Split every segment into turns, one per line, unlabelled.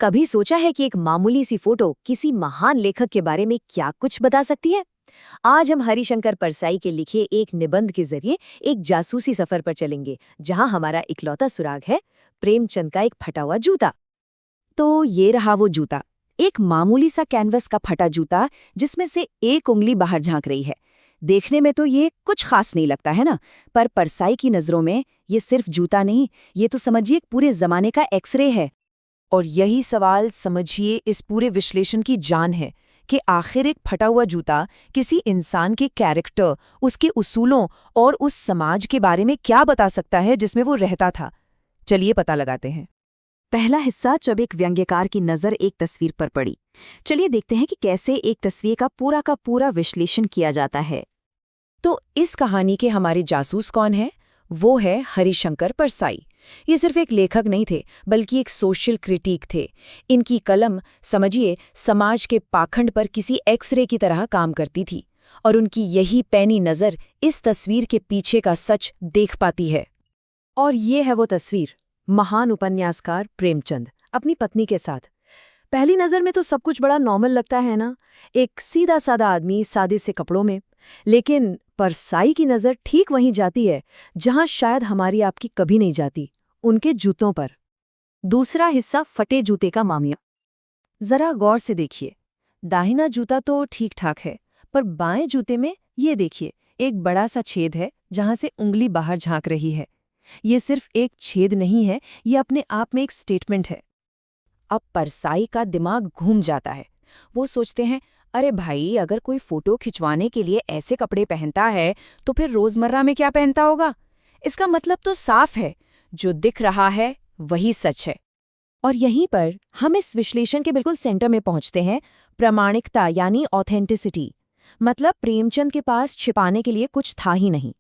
कभी सोचा है कि एक मामूली सी फोटो किसी महान लेखक के बारे में क्या कुछ बता सकती है? आज हम हरिशंकर परसाई के लिखे एक निबंध के जरिए एक जासूसी सफर पर चलेंगे, जहां हमारा इकलौता सुराग है प्रेमचंद का एक फटा हुआ जूता। तो ये रहा वो जूता, एक मामूली सा कैनवस का फटा जूता जिसमें से एक उंगली बाहर झांक रही है। देखने में तो ये कुछ खास नहीं लगता है ना, पर परसाई की नजरों में ये सिर्फ जूता नहीं, ये तो समझिए पूरे जमाने का एक्सरे है।
और यही सवाल समझिए इस पूरे विश्लेषण की जान है कि आखिर एक फटा हुआ जूता किसी इंसान के कैरेक्टर, उसके उसूलों और उस समाज के बारे में क्या बता सकता है जिसमें वो रहता था। चलिए पता लगाते हैं।
पहला हिस्सा, जब एक व्यंग्यकार की नज़र एक तस्वीर पर पड़ी। चलिए देखते हैं कि कैसे एक तस्वीर का पूरा विश्लेषण किया जाता है।
तो इस कहानी के हमारे जासूस कौन है? वो है हरिशंकर परसाई। ये सिर्फ एक लेखक नहीं थे, बल्कि एक सोशल क्रिटिक थे। इनकी कलम, समझिए, समाज के पाखंड पर किसी एक्सरे की तरह काम करती थी, और उनकी यही पैनी नज़र इस तस्वीर के पीछे का सच देख पाती है।
और ये है वो तस्वीर, महान उपन्यासकार प्रेमचंद अपनी पत्नी के साथ। पहली नज़र में तो सब कुछ बड़ा नॉर्मल लगता है ना, एक सीधा साधा आदमी सादे से कपड़ों में। लेकिन परसाई की नज़र ठीक वहीं जाती है जहां शायद हमारी आपकी कभी नहीं जाती, उनके जूतों पर। दूसरा हिस्सा, फटे जूते का मामला। जरा गौर से देखिए, दाहिना जूता तो ठीक ठाक है, पर बाएं जूते में ये देखिए, एक बड़ा सा छेद है जहां से उंगली बाहर झांक रही है। ये सिर्फ एक छेद नहीं है, ये अपने आप में एक स्टेटमेंट है।
अब परसाई का दिमाग घूम जाता है। वो सोचते हैं, अरे भाई, अगर कोई फोटो खिंचवाने के लिए ऐसे कपड़े पहनता है तो फिर रोजमर्रा में क्या पहनता होगा? इसका मतलब तो साफ है, जो दिख रहा है वही सच है। और यहीं पर हम इस विश्लेषण के बिल्कुल सेंटर में पहुंचते हैं, प्रामाणिकता यानी ऑथेंटिसिटी। मतलब प्रेमचंद के पास छिपाने के लिए कुछ था ही नहीं।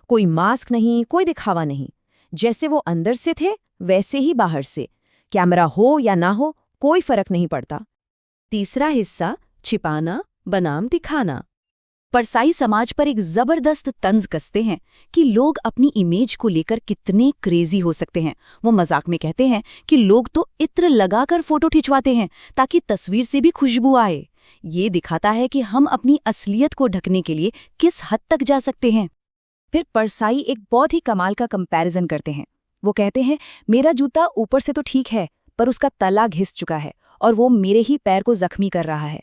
कोई मास्क नहीं, कोई दिखावा नहीं। जैसे वो अंदर से थे, वैसे ही बाहर से। कैमरा हो या ना हो, कोई फर्क नहीं पड़ता। तीसरा हिस्सा, छिपाना बनाम दिखाना। परसाई समाज पर एक जबरदस्त तंज कसते हैं कि लोग अपनी इमेज को लेकर कितने क्रेजी हो सकते हैं। वो मजाक में कहते हैं कि लोग तो इत्र लगाकर फोटो खिंचवाते हैं ताकि तस्वीर से भी खुशबू आए। ये दिखाता है कि हम अपनी असलियत को ढकने के लिए किस हद तक जा सकते हैं। फिर परसाई एक बहुत ही कमाल का कंपैरिजन करते हैं। वो कहते हैं, मेरा जूता ऊपर से तो ठीक है, पर उसका तला घिस चुका है और वो मेरे ही पैर को जख्मी कर रहा है।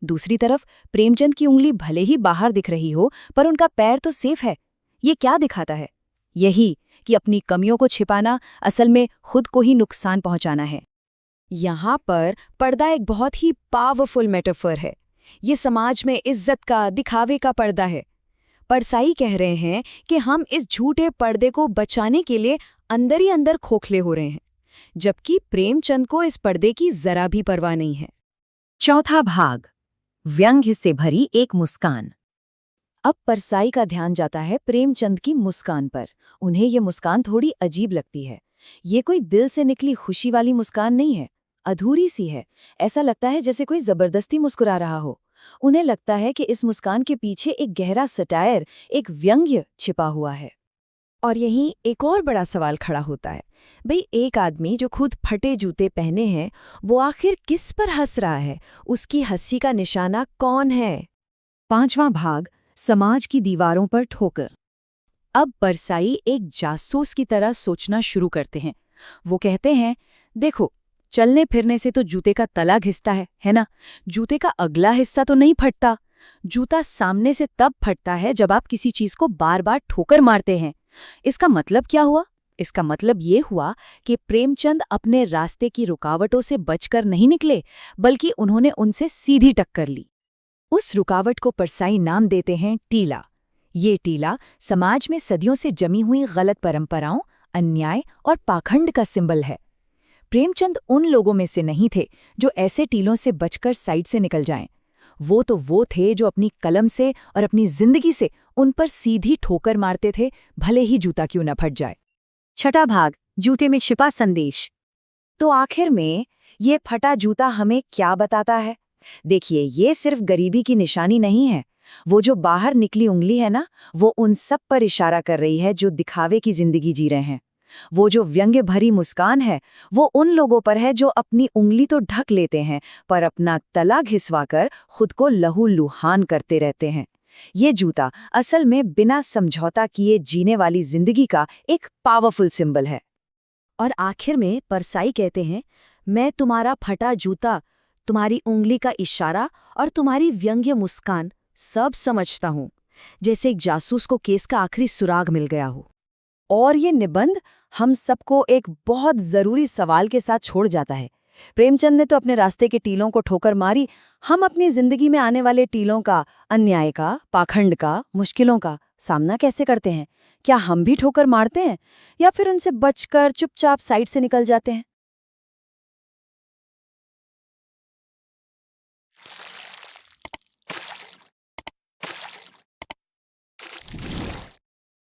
दूसरी तरफ प्रेमचंद की उंगली भले ही बाहर दिख रही हो, पर उनका पैर तो सेफ है। ये क्या दिखाता है? यही कि अपनी कमियों को छिपाना असल में खुद को ही नुकसान पहुंचाना है। यहाँ पर पर्दा एक बहुत ही पावरफुल मेटाफर है। ये समाज में इज्जत का, दिखावे का पर्दा है। परसाई कह रहे हैं कि हम इस झूठे पर्दे को बचाने के लिए अंदर ही अंदर खोखले हो रहे हैं, जबकि प्रेमचंद को इस पर्दे की जरा भी परवाह नहीं है। चौथा भाग, व्यंग्य से भरी एक मुस्कान। अब परसाई का ध्यान जाता है प्रेमचंद की मुस्कान पर। उन्हें ये मुस्कान थोड़ी अजीब लगती है। ये कोई दिल से निकली खुशी वाली मुस्कान नहीं है, अधूरी सी है। ऐसा लगता है जैसे कोई जबरदस्ती मुस्कुरा रहा हो। उन्हें लगता है कि इस मुस्कान के पीछे एक गहरा सटायर, एक व्यंग्य छिपा हुआ है। और यहीं एक और बड़ा सवाल खड़ा होता है, भाई, एक आदमी जो खुद फटे जूते पहने हैं, वो आखिर किस पर हंस रहा है? उसकी हंसी का निशाना कौन है? पांचवां भाग, समाज की दीवारों पर ठोकर। अब परसाई एक जासूस की तरह सोचना शुरू करते हैं। वो कहते हैं, देखो, चलने फिरने से तो जूते का तला घिसता है ना? जूते का अगला हिस्सा तो नहीं फटता। जूता सामने से तब फटता है जब आप किसी चीज को बार बार ठोकर मारते हैं। इसका मतलब क्या हुआ? इसका मतलब ये हुआ कि प्रेमचंद अपने रास्ते की रुकावटों से बचकर नहीं निकले, बल्कि उन्होंने उनसे सीधी टक्कर ली। उस रुकावट को परसाई नाम देते हैं टीला। ये टीला समाज में सदियों से जमी हुई गलत परंपराओं, अन्याय और पाखंड का सिंबल है। प्रेमचंद उन लोगों में से नहीं थे जो ऐसे टीलों से बचकर साइड से निकल जाएं। वो थे जो अपनी कलम से और अपनी जिंदगी से उन पर सीधी ठोकर मारते थे, भले ही जूता क्यों न फट जाए। छठा भाग, जूते में छिपा संदेश। तो आखिर में ये फटा जूता हमें क्या बताता है? देखिए, ये सिर्फ गरीबी की निशानी नहीं है। वो जो बाहर निकली उंगली है ना, वो उन सब पर इशारा कर रही है जो दिखावे की जिंदगी जी रहे हैं।
वो जो व्यंग्य भरी मुस्कान है, वो उन लोगों पर है जो अपनी उंगली तो ढक लेते हैं, पर अपना तला घिसवाकर खुद को लहूलुहान करते रहते हैं। ये जूता असल में बिना समझौता किए जीने वाली जिंदगी का एक पावरफुल सिंबल है।
और आखिर में परसाई कहते हैं, मैं तुम्हारा फटा जूता, तुम्हारी उंगली का इशारा और तुम्हारी व्यंग्य मुस्कान सब समझता हूँ, जैसे एक जासूस को केस का आखिरी सुराग मिल गया हो।
और ये निबंध हम सबको एक बहुत जरूरी सवाल के साथ छोड़ जाता है। प्रेमचंद ने तो अपने रास्ते के टीलों को ठोकर मारी, हम अपनी जिंदगी में आने वाले टीलों का, अन्याय का, पाखंड का, मुश्किलों का सामना कैसे करते हैं? क्या हम भी ठोकर मारते हैं या फिर उनसे बचकर चुपचाप साइड से निकल जाते हैं?